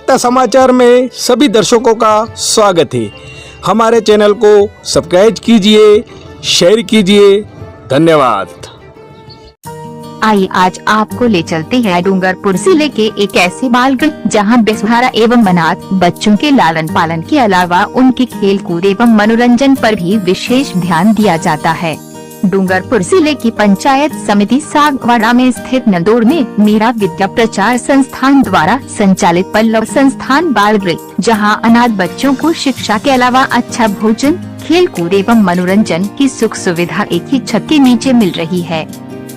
एकता समाचार में सभी दर्शकों का स्वागत है। हमारे चैनल को सब्सक्राइब कीजिए, शेयर कीजिए। धन्यवाद। आइए आज आपको ले चलते हैं डूंगरपुर जिले के एक ऐसे बालगृह जहां बेसहारा एवं अनाथ बच्चों के लालन पालन के अलावा उनके खेल कूद एवं मनोरंजन पर भी विशेष ध्यान दिया जाता है। डूंगरपुर जिले की पंचायत समिति सागवाड़ा में स्थित नंदोड़ में मेरा विद्या प्रचार संस्थान द्वारा संचालित पल्लव संस्थान बाल गृह, जहां अनाथ बच्चों को शिक्षा के अलावा अच्छा भोजन, खेल कूद एवं मनोरंजन की सुख सुविधा एक ही छत के नीचे मिल रही है।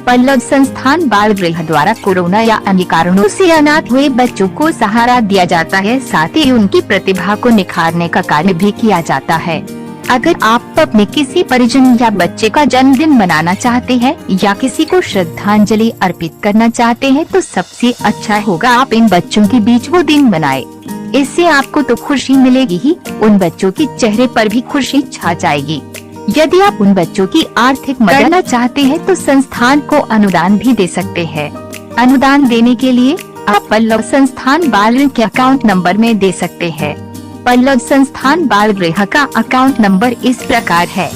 पल्लव संस्थान बाल गृह द्वारा कोरोना या अन्य कारणों से अनाथ हुए बच्चों को सहारा दिया जाता है, साथ ही उनकी प्रतिभा को निखारने का कार्य भी किया जाता है। अगर आप अपने किसी परिजन या बच्चे का जन्मदिन मनाना चाहते हैं या किसी को श्रद्धांजलि अर्पित करना चाहते हैं तो सबसे अच्छा होगा आप इन बच्चों के बीच वो दिन मनाएं। इससे आपको तो खुशी मिलेगी ही, उन बच्चों के चेहरे पर भी खुशी छा जाएगी। यदि आप उन बच्चों की आर्थिक मदद करना चाहते हैं तो संस्थान को अनुदान भी दे सकते हैं। अनुदान देने के लिए आप पल्लव संस्थान बाल गृह के अकाउंट नंबर में दे सकते हैं। पल्लव संस्थान बाल गृह का अकाउंट नंबर इस प्रकार है।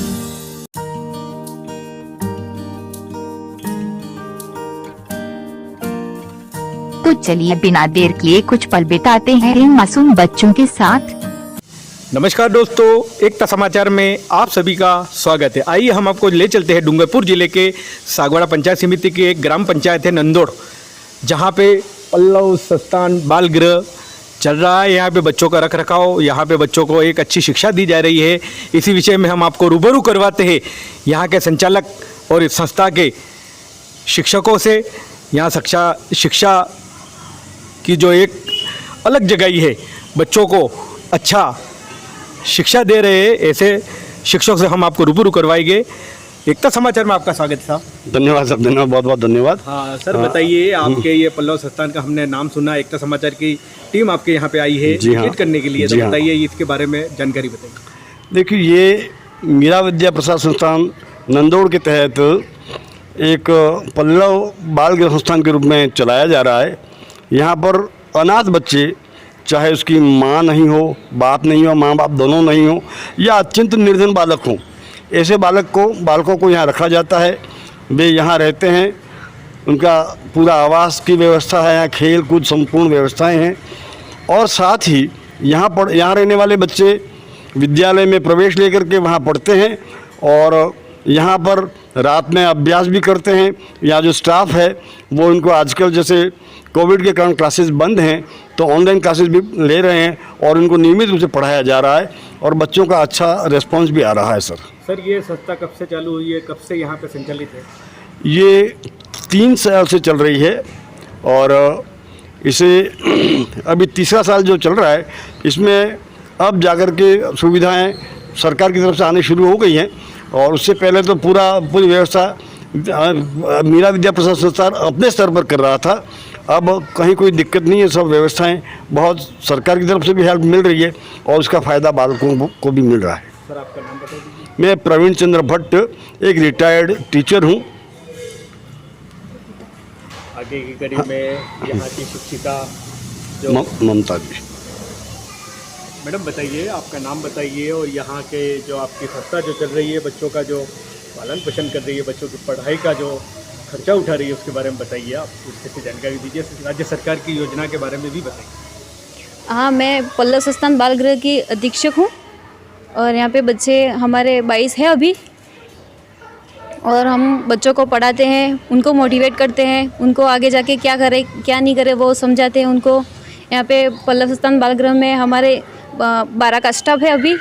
तो चलिए बिना देर किए कुछ पल बिताते हैं इन मासूम बच्चों के साथ। नमस्कार दोस्तों, एकता समाचार में आप सभी का स्वागत है। आइए हम आपको ले चलते हैं डूंगरपुर जिले के सागवाड़ा पंचायत समिति की एक ग्राम पंचायत है नंदोड़, जहां पे पल्लव संस्थान बाल गृह चल रहा है। यहाँ पे बच्चों का रख रखाव, यहाँ पे बच्चों को एक अच्छी शिक्षा दी जा रही है। इसी विषय में हम आपको रूबरू करवाते हैं यहाँ के संचालक और इस संस्था के शिक्षकों से। यहाँ शिक्षा की जो एक अलग जगह है, बच्चों को अच्छा शिक्षा दे रहे हैं, ऐसे शिक्षकों से हम आपको रूबरू करवाएंगे। एकता समाचार में आपका स्वागत साहब। धन्यवाद साहब, धन्यवाद, बहुत बहुत धन्यवाद। हाँ सर, बताइए आपके ये पल्लव संस्थान का हमने नाम सुना, एकता समाचार की टीम आपके यहाँ पे आई है विजिट करने के लिए, तो बताइए इसके बारे में जानकारी बताइए। देखिए, ये मेरा विद्या प्रसार संस्थान नंदोड़ के तहत एक पल्लव बाल गृह संस्थान के रूप में चलाया जा रहा है। यहाँ पर अनाथ बच्चे, चाहे उसकी माँ नहीं हो, बाप नहीं हो, माँ बाप दोनों नहीं हो, या अत्यंत निर्धन बालक हो, ऐसे बालकों को यहाँ रखा जाता है। वे यहाँ रहते हैं, उनका पूरा आवास की व्यवस्था है, यहाँ खेल कूद संपूर्ण व्यवस्थाएं हैं। और साथ ही यहाँ रहने वाले बच्चे विद्यालय में प्रवेश लेकर के वहाँ पढ़ते हैं और यहाँ पर रात में अभ्यास भी करते हैं। यहाँ जो स्टाफ है वो इनको आजकल जैसे कोविड के कारण क्लासेस बंद हैं तो ऑनलाइन क्लासेस भी ले रहे हैं और इनको नियमित रूप से पढ़ाया जा रहा है और बच्चों का अच्छा रिस्पॉन्स भी आ रहा है। सर, ये संस्था कब से चालू हुई है, कब से यहाँ पे संचालित है? ये 3 साल से चल रही है और इसे अभी तीसरा साल जो चल रहा है, इसमें अब जाकर के सुविधाएं सरकार की तरफ से आने शुरू हो गई हैं। और उससे पहले तो पूरी व्यवस्था मेरा विद्या प्रसार संस्थान अपने स्तर पर कर रहा था। अब कहीं कोई दिक्कत नहीं है, सब व्यवस्थाएं बहुत सरकार की तरफ से भी हेल्प मिल रही है और उसका फ़ायदा बालकों को भी मिल रहा है। सर, आपका नाम बता दीजिए। मैं प्रवीण चंद्र भट्ट, एक रिटायर्ड टीचर हूँ। आगे की कड़ी में यहाँ की शिक्षिका जो ममता जी। मैडम बताइए, आपका नाम बताइए और यहाँ के जो आपकी संस्था जो चल रही है, बच्चों का जो पालन पोषण कर रही है, बच्चों की पढ़ाई का जो खर्चा उठा रही है, उसके बारे में बताइए। आप उससे जानकारी दीजिए, राज्य सरकार की योजना के बारे में भी बताइए। हाँ, मैं पल्लव संस्थान बाल गृह की अधीक्षक हूँ और यहाँ पे बच्चे हमारे 22 हैं अभी, और हम बच्चों को पढ़ाते हैं, उनको मोटिवेट करते हैं, उनको आगे जाके क्या करें क्या नहीं करें वो समझाते हैं उनको। यहाँ पे पल्लव संस्थान बाल गृह में हमारे 12 का स्टाफ है अभी।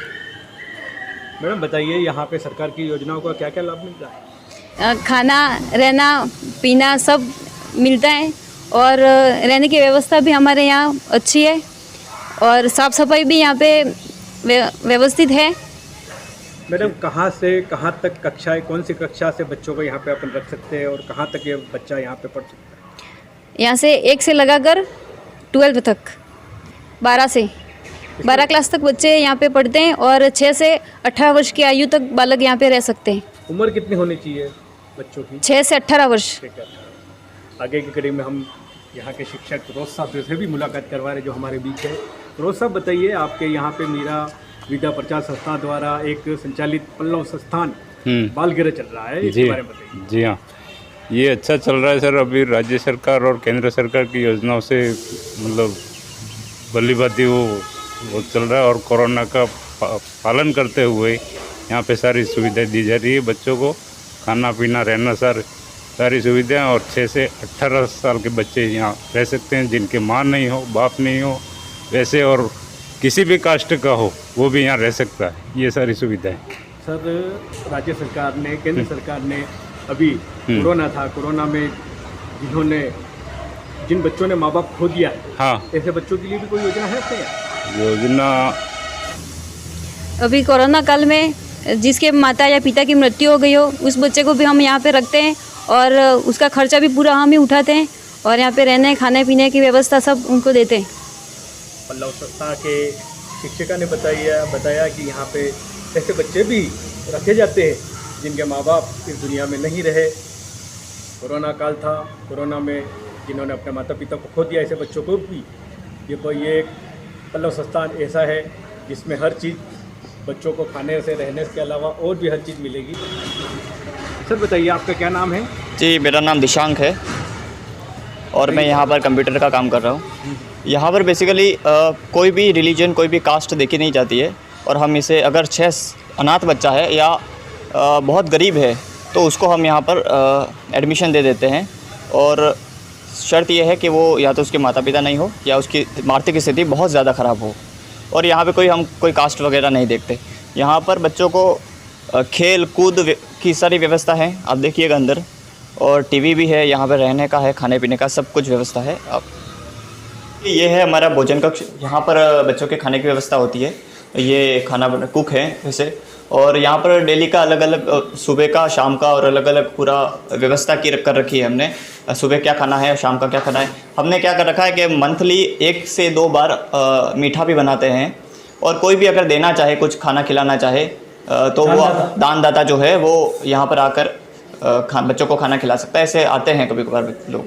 मैडम बताइए, यहाँ पे सरकार की योजनाओं का क्या क्या लाभ मिलता है? खाना, रहना, पीना सब मिलता है और रहने की व्यवस्था भी हमारे यहाँ अच्छी है और साफ़ सफाई भी यहाँ पे व्यवस्थित है। मैडम, कहाँ से कहाँ तक कक्षाएं, कौन सी कक्षा से बच्चों को यहाँ पे अपन रख सकते हैं और कहाँ तक ये बच्चा यहाँ पे पढ़ सकता है? यहाँ से 1 से लगाकर 12 तक, 12 क्लास तक बच्चे यहाँ पे पढ़ते हैं और 6 से 18 वर्ष की आयु तक बालक यहाँ पे रह सकते हैं। उम्र कितनी होनी चाहिए बच्चों की? 6 से 18 वर्ष। आगे की कड़ी में हम यहाँ के शिक्षक रोज साहब से भी मुलाकात करवा रहे जो हमारे बीच है। रोज साहब बताइए, आपके यहाँ पे मीरा विद्या प्रचार संस्था द्वारा एक संचालित पल्लव संस्थान बाल गृह चल रहा है, इसके बारे में बताइए। जी हाँ, ये अच्छा चल रहा है सर। अभी राज्य सरकार और केंद्र सरकार की योजनाओं से मतलब भली भांति वो चल रहा है और कोरोना का पालन करते हुए यहाँ पे सारी सुविधाएं दी जा रही है बच्चों को, खाना पीना रहना सारी सुविधाएं। और 6 से 18 साल के बच्चे यहाँ रह सकते हैं, जिनके माँ नहीं हो बाप नहीं हो वैसे, और किसी भी कास्ट का हो वो भी यहाँ रह सकता है। ये सारी सुविधाएं सर, राज्य सरकार ने, केंद्र सरकार ने अभी कोरोना था, कोरोना में जिन बच्चों ने माँ बाप खो दिया, हाँ, ऐसे बच्चों के लिए भी कोई योजना है आपके यहाँ? योजना अभी कोरोना काल में जिसके माता या पिता की मृत्यु हो गई हो, उस बच्चे को भी हम यहाँ पे रखते हैं और उसका खर्चा भी पूरा हम ही उठाते हैं और यहाँ पे रहने खाने पीने की व्यवस्था सब उनको देते हैं। पल्लव संस्था के शिक्षिका ने बताया कि यहाँ पे ऐसे बच्चे भी रखे जाते हैं जिनके माँ बाप इस दुनिया में नहीं रहे। कोरोना काल था, कोरोना में जिन्होंने अपने माता पिता को खो दिया, ऐसे बच्चों को भी ये एक पल्लव संस्थान ऐसा है जिसमें हर चीज़ बच्चों को खाने से रहने के अलावा और भी हर चीज़ मिलेगी। सर बताइए, आपका क्या नाम है? जी, मेरा नाम दिशांक है और मैं यहाँ पर कंप्यूटर का काम कर रहा हूँ। यहाँ पर बेसिकली कोई भी रिलीजन, कोई भी कास्ट देखी नहीं जाती है और हम इसे, अगर 6 अनाथ बच्चा है या बहुत गरीब है तो उसको हम यहाँ पर एडमिशन दे देते हैं। और शर्त यह है कि वो या तो उसके माता पिता नहीं हो या उसकी आर्थिक स्थिति बहुत ज़्यादा ख़राब हो। और यहाँ पे हम कोई कास्ट वगैरह नहीं देखते। यहाँ पर बच्चों को खेल कूद की सारी व्यवस्था है, आप देखिएगा अंदर, और टीवी भी है, यहाँ पर रहने का है, खाने पीने का सब कुछ व्यवस्था है। अब ये है हमारा भोजन कक्ष, यहाँ पर बच्चों के खाने की व्यवस्था होती है। ये खाना कुक है वैसे, और यहाँ पर डेली का अलग अलग, सुबह का, शाम का, और अलग अलग पूरा व्यवस्था कर रखी है हमने। सुबह क्या खाना है, शाम का क्या खाना है। हमने क्या कर रखा है कि मंथली 1 से 2 बार मीठा भी बनाते हैं, और कोई भी अगर देना चाहे, कुछ खाना खिलाना चाहे तो वो दानदाता जो है वो यहाँ पर आकर बच्चों को खाना खिला सकता है। ऐसे आते हैं कभी कभार लोग।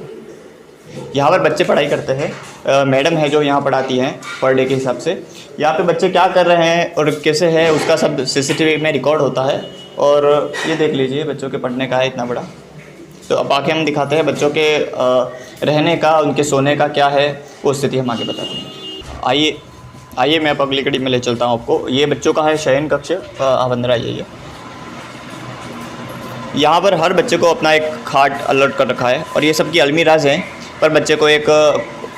यहाँ पर बच्चे पढ़ाई करते हैं, मैडम है जो यहाँ पढ़ाती हैं पर डे के हिसाब से। यहाँ पे बच्चे क्या कर रहे हैं और कैसे है उसका सब सीसीटीवी में रिकॉर्ड होता है। और ये देख लीजिए, बच्चों के पढ़ने का है इतना बड़ा। तो अब आके हम दिखाते हैं बच्चों के रहने का, उनके सोने का क्या है वो स्थिति हम आगे बताते हैं। आइए मैं अब अगली कड़ी में ले चलता हूँ आपको। ये बच्चों का है शयन कक्ष, आप अंदर आइए। यहाँ पर हर बच्चे को अपना एक खाट अलर्ट कर रखा है, और ये सब की अलमीराज हैं, पर बच्चे को एक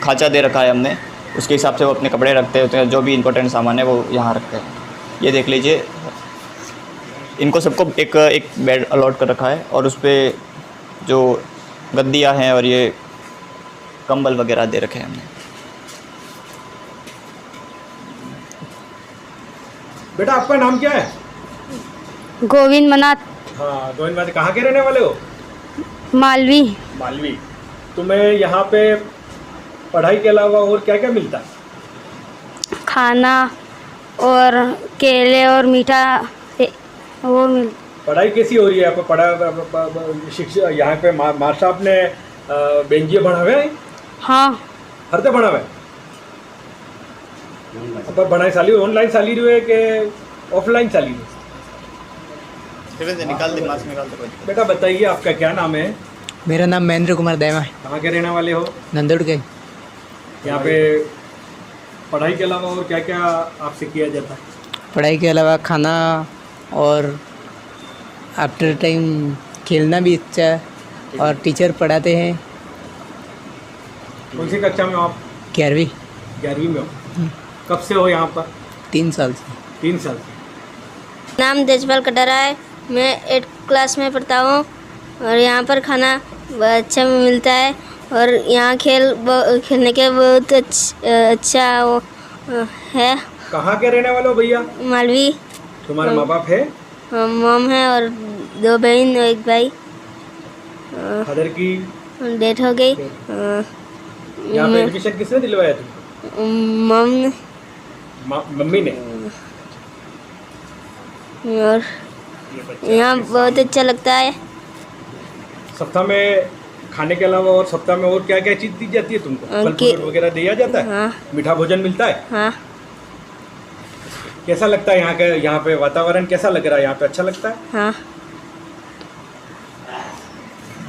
खांचा दे रखा है हमने, उसके हिसाब से वो अपने कपड़े रखते होते हैं, जो भी इंपॉर्टेंट सामान है वो यहाँ रखते हैं। ये देख लीजिए, इनको सबको एक बेड अलॉट कर रखा है, और उस पर जो गद्दियाँ हैं और ये कंबल वगैरह दे रखे हैं हमने। बेटा, आपका नाम क्या है? गोविंद मनाथ। हाँ, गोविंद मनाथ। कहाँ के रहने वाले हो? मालवी। मालवी। तुम्हें यहाँ पे पढ़ाई के अलावा और क्या क्या मिलता है? खाना और केले और मीठा वो मिल। पढ़ाई कैसी हो रही है? आपको शिक्षा यहाँ पे मास्टर साहब ने बेंजिए बढ़ावे हैं? हाँ, हर ते बढ़ावे। पर बढ़ाई चाली ऑनलाइन चाली रही है कि ऑफलाइन चाली रही है? निकाल दे, मास्क निकाल दे। बेटा बताइए, आपका क्या नाम है? मेरा नाम महेंद्र कुमार दैमा है। कहाँ के रहने वाले हो? नंदोड़ के। यहाँ पे पढ़ाई के अलावा और क्या क्या आपसे किया जाता है? पढ़ाई के अलावा खाना और आफ्टर टाइम खेलना भी अच्छा है, और टीचर पढ़ाते हैं। कौन सी कक्षा में हो आप? 11वीं। 11वीं में हो? कब से हो यहाँ पर? 3 साल से। 3 साल से। नाम तेजपाल कटारा है, मैं 8th क्लास में पढ़ता हूँ, और यहाँ पर खाना अच्छा मिलता है, और यहाँ खेलने के बहुत अच्छा वो है। कहाँ के रहने वाले हो भैया? मालवी। तुम्हारे माँ बाप है? मॉम है और 2 बहन और 1 भाई। फादर की डेथ हो गई। यहाँ पे एडमिशन किसने दिलवाया तुमको? मॉम ने। मम्मी ने। और यहाँ बहुत अच्छा लगता है। सप्ताह में खाने के अलावा और सप्ताह में और क्या क्या चीज़ दी जाती है तुमको? फल फ्रूट वगैरह दिया जाता है? हाँ। मीठा भोजन मिलता है? हाँ। कैसा लगता है यहाँ पे वातावरण कैसा लग रहा है? यहाँ पे अच्छा लगता है? हाँ।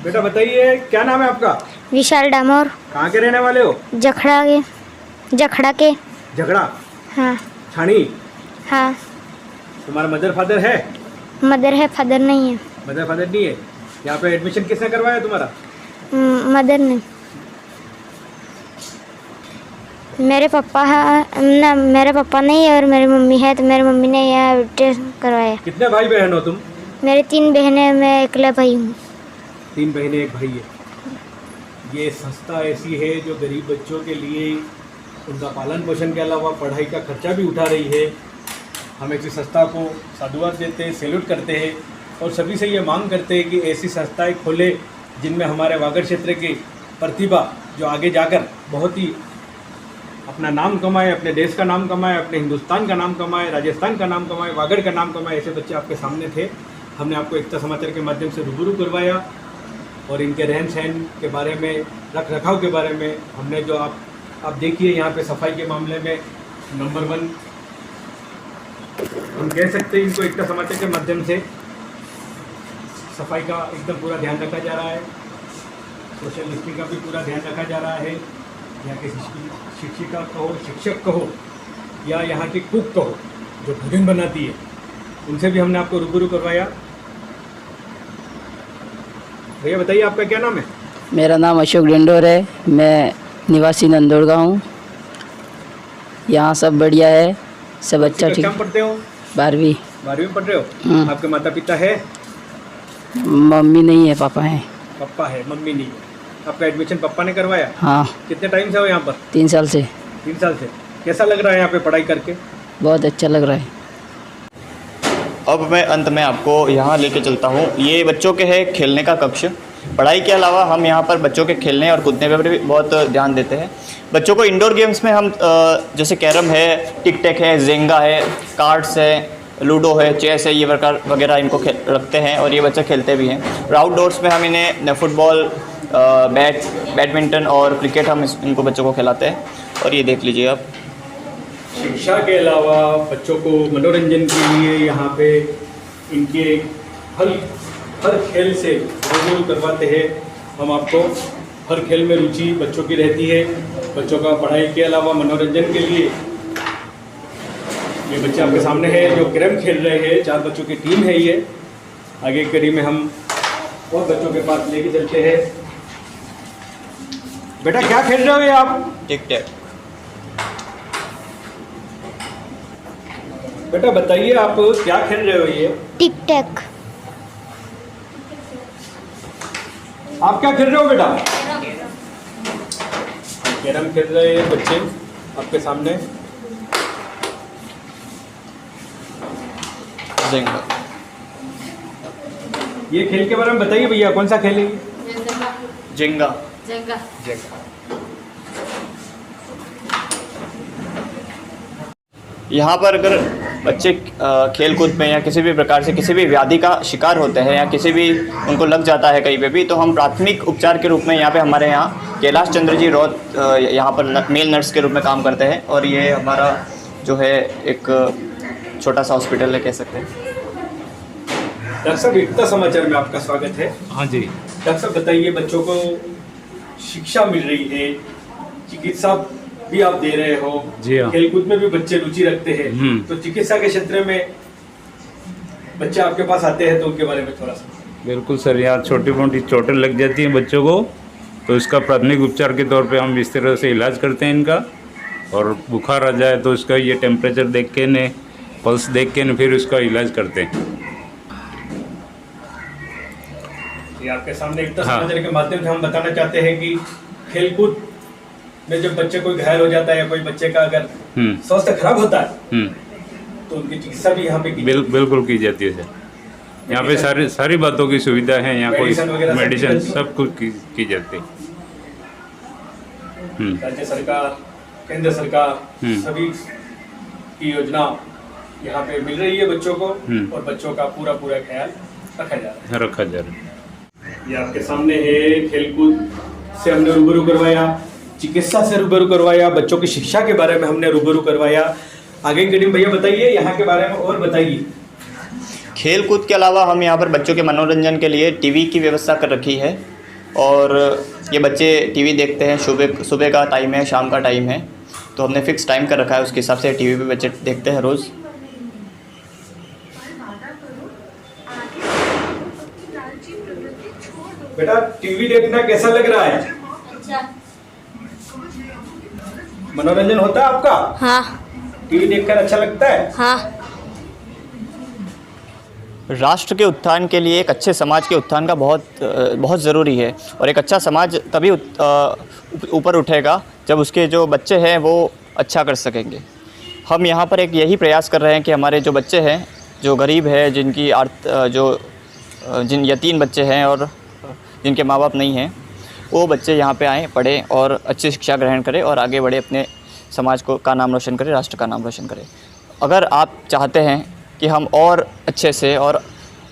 बेटा बताइए क्या नाम है आपका? विशाल डामोर। कहाँ के रहने वाले हो? जखड़ा के। झगड़ा? हाँ। छाणी? हाँ। तुम्हारा मदर फादर है? मदर है, फादर नहीं है। मदर फादर नहीं है। यहाँ पे एडमिशन किसने करवाया तुम्हारा? मदर ने। मेरे पापा है ना, मेरे पापा नहीं है और मेरी मम्मी है, तो मेरी मम्मी ने यहाँ टेस्ट करवाया। कितने भाई बहन हो तुम? मेरे 3 बहनें, मैं अकेला भाई हूँ। 3 बहनें 1 भाई है। ये संस्था ऐसी है जो गरीब बच्चों के लिए उनका पालन पोषण के अलावा पढ़ाई का खर्चा भी उठा रही है। हम ऐसी संस्था को साधुवाद देते हैं, सैल्यूट करते हैं और सभी से ये मांग करते हैं कि ऐसी संस्थाएं खोले जिनमें हमारे वागड़ क्षेत्र की प्रतिभा जो आगे जाकर बहुत ही अपना नाम कमाए, अपने देश का नाम कमाए, अपने हिंदुस्तान का नाम कमाए, राजस्थान का नाम कमाए, वागड़ का नाम कमाए, ऐसे बच्चे आपके सामने थे। हमने आपको एकता समाचार के माध्यम से रूबरू करवाया और इनके रहन सहन के बारे में, रख रखाव के बारे में हमने जो आप देखिए यहाँ पे सफाई के मामले में नंबर 1 हम कह सकते हैं। इनको एकता समाचार के माध्यम से सफाई का एकदम पूरा ध्यान रखा जा रहा है, सोशल डिस्टेंसिंग का भी पूरा ध्यान रखा जा रहा है। यहाँ के शिक्षिका कहो, शिक्षक कहो या यहाँ की कुक कहो जो भोजन बनाती है, उनसे भी हमने आपको रूबरू करवाया। भैया बताइए आपका क्या नाम है? मेरा नाम अशोक डिंडोर है, मैं निवासी नंदोड़ का हूँ। यहाँ सब बढ़िया है, सब अच्छा ठीक। कहाँ पढ़ते हो? 12वीं। 12वीं में पढ़ रहे हो? आपके माता पिता है? मम्मी नहीं है, पापा हैं। पापा है, मम्मी नहीं है। आपका एडमिशन पापा ने करवाया? हाँ। कितने टाइम से हो यहाँ पर? 3 साल से। 3 साल से। कैसा लग रहा है यहाँ पे पढ़ाई करके? बहुत अच्छा लग रहा है। अब मैं अंत में आपको यहाँ लेके चलता हूँ। ये बच्चों के है खेलने का कक्ष। पढ़ाई के अलावा हम यहाँ पर बच्चों के खेलने और कूदने पर भी बहुत ध्यान देते हैं। बच्चों को इंडोर गेम्स में हम जैसे कैरम है, टिक टैक है, जेंगा है, कार्ड्स है, लूडो है, चेस है, ये वगैरह इनको रखते हैं और ये बच्चे खेलते भी हैं। और आउटडोर्स में हम इन्हें फुटबॉल, बैडमिंटन और क्रिकेट हम इनको बच्चों को खिलाते हैं। और ये देख लीजिए आप। शिक्षा के अलावा बच्चों को मनोरंजन के लिए यहाँ पे इनके हर खेल से रूबरू करवाते हैं। हम आपको हर खेल में रुचि बच्चों की रहती है। बच्चों का पढ़ाई के अलावा मनोरंजन के लिए ये बच्चे आपके सामने हैं जो कैरम खेल रहे हैं। 4 बच्चों की टीम है ये। आगे कड़ी में हम और बच्चों के पास लेके चलते हैं। बेटा क्या खेल रहे हो ये आप? टिक टैक। बेटा बताइए आप क्या खेल रहे हो ये? टिक टैक। आप क्या खेल रहे हो बेटा? कैरम खेल रहे हैं बच्चे आपके सामने। जेंगा। ये खेल के बारे में बताइए भैया, कौन सा खेल है? जेंगा। यहाँ पर अगर बच्चे खेल कूद में या किसी भी प्रकार से किसी भी व्याधि का शिकार होते हैं या किसी भी उनको लग जाता है कहीं पे भी, तो हम प्राथमिक उपचार के रूप में यहाँ पे हमारे यहाँ कैलाश चंद्र जी रौत यहाँ पर मेल नर्स के रूप में काम करते हैं। और ये हमारा जो है एक छोटा सा हॉस्पिटल है, कह सकते हैं। डॉक्टर साहब, एकता समाचार में आपका स्वागत है। हाँ जी। डॉक्टर साहब बताइए, बच्चों को शिक्षा मिल रही है, चिकित्सा भी आप दे रहे हो, जी हाँ। खेलकूद में भी बच्चे रुचि रखते हैं, तो चिकित्सा के क्षेत्र में बच्चे आपके पास आते हैं, तो उनके बारे में थोड़ा सा। बिल्कुल सर, यहाँ छोटी मोटी चोटें लग जाती हैं बच्चों को, तो इसका प्राथमिक उपचार के तौर पे हम इस तरह से इलाज करते हैं इनका। और बुखार आ जाए तो इसका ये टेम्परेचर देख के ने, पल्स देख के ने फिर उसका इलाज करते हैं। ये आपके सामने एकता समाचार के माध्यम से हम बताना चाहते हैं कि खेलकूद में जब बच्चे कोई घायल हो जाता है या कोई बच्चे का अगर स्वास्थ्य खराब होता है तो उनकी चिकित्सा भी यहाँ पे बिल्कुल की जाती है सर। यहाँ पे सारी बातों की सुविधा है, यहाँ कोई मेडिसिन सब कुछ की जाती है। राज्य सरकार, केंद्र सरकार सभी की योजना यहाँ पे मिल रही है बच्चों को, और बच्चों का पूरा ख्याल रखा जा रहा है। ये आपके सामने है, खेलकूद से हमने रूबरू करवाया, चिकित्सा से रूबरू करवाया, बच्चों की शिक्षा के बारे में हमने रूबरू करवाया। आगे की टीम भैया बताइए यहाँ के बारे में और बताइए। खेल कूद के अलावा हम यहाँ पर बच्चों के मनोरंजन के लिए टीवी की व्यवस्था कर रखी है और ये बच्चे टीवी देखते हैं। सुबह का टाइम है, शाम का टाइम है, तो हमने फिक्स टाइम कर रखा है, उसके हिसाब से टीवी पे बच्चे देखते हैं रोज़। बेटा टीवी देखना कैसा लग रहा है? अच्छा। मनोरंजन होता है आपका? हाँ। टीवी देखकर अच्छा लगता है? हाँ। राष्ट्र के उत्थान के लिए एक अच्छे समाज के उत्थान का बहुत ज़रूरी है और एक अच्छा समाज तभी ऊपर उठेगा जब उसके जो बच्चे हैं वो अच्छा कर सकेंगे। हम यहाँ पर एक यही प्रयास कर रहे हैं कि हमारे जो बच्चे हैं, जो गरीब है, जिन यतीम बच्चे हैं और जिनके माँ बाप नहीं हैं, वो बच्चे यहाँ पे आएँ, पढ़ें और अच्छी शिक्षा ग्रहण करें और आगे बढ़े, अपने समाज का नाम रोशन करें, राष्ट्र का नाम रोशन करें। अगर आप चाहते हैं कि हम और अच्छे से और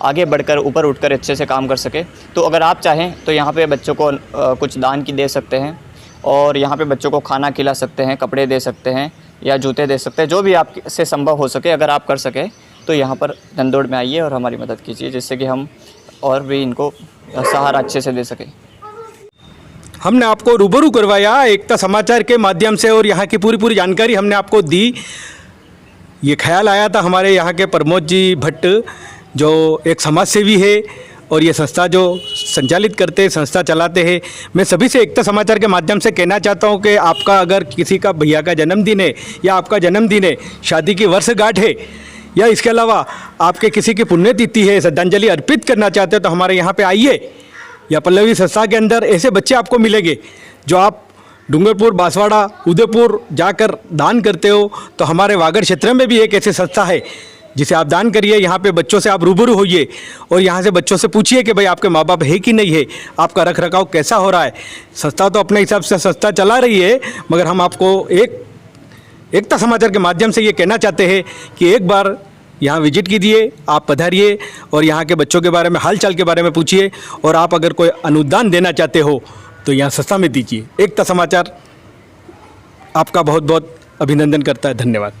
आगे बढ़कर ऊपर उठकर अच्छे से काम कर सके, तो अगर आप चाहें तो यहाँ पे बच्चों को कुछ दान की दे सकते हैं और यहाँ पे बच्चों को खाना खिला सकते हैं, कपड़े दे सकते हैं या जूते दे सकते हैं, जो भी आपसे संभव हो सके। अगर आप कर सके तो यहाँ पर नंदोड़ में आइए और हमारी मदद कीजिए, जिससे कि हम और भी इनको सहारा अच्छे से दे सकें। हमने आपको रूबरू करवाया एकता समाचार के माध्यम से और यहाँ की पूरी जानकारी हमने आपको दी। ये ख्याल आया था हमारे यहाँ के प्रमोद जी भट्ट, जो एक समाज सेवी है और ये संस्था जो संचालित करते हैं, संस्था चलाते हैं। मैं सभी से एकता समाचार के माध्यम से कहना चाहता हूँ कि आपका अगर किसी का भैया का जन्मदिन है या आपका जन्मदिन है, शादी की वर्षगांठ है या इसके अलावा आपके किसी की पुण्यतिथि है, श्रद्धांजलि अर्पित करना चाहते हो तो हमारे यहाँ पे आइए। या पल्लवी संस्था के अंदर ऐसे बच्चे आपको मिलेंगे जो आप डूंगरपुर, बांसवाड़ा, उदयपुर जाकर दान करते हो, तो हमारे वागड़ क्षेत्र में भी एक ऐसी संस्था है जिसे आप दान करिए। यहाँ पे बच्चों से आप रूबरू होइए और यहाँ से बच्चों से पूछिए कि भाई आपके माँ बाप है कि नहीं है, आपका रख रखाव कैसा हो रहा है। संस्था तो अपने हिसाब से संस्था चला रही है, मगर हम आपको एकता समाचार के माध्यम से ये कहना चाहते हैं कि एक बार यहाँ विजिट कीजिए, आप पधारिए और यहाँ के बच्चों के बारे में, हालचाल के बारे में पूछिए और आप अगर कोई अनुदान देना चाहते हो तो यहाँ संस्था में दीजिए। एकता समाचार आपका बहुत बहुत अभिनंदन करता है। धन्यवाद।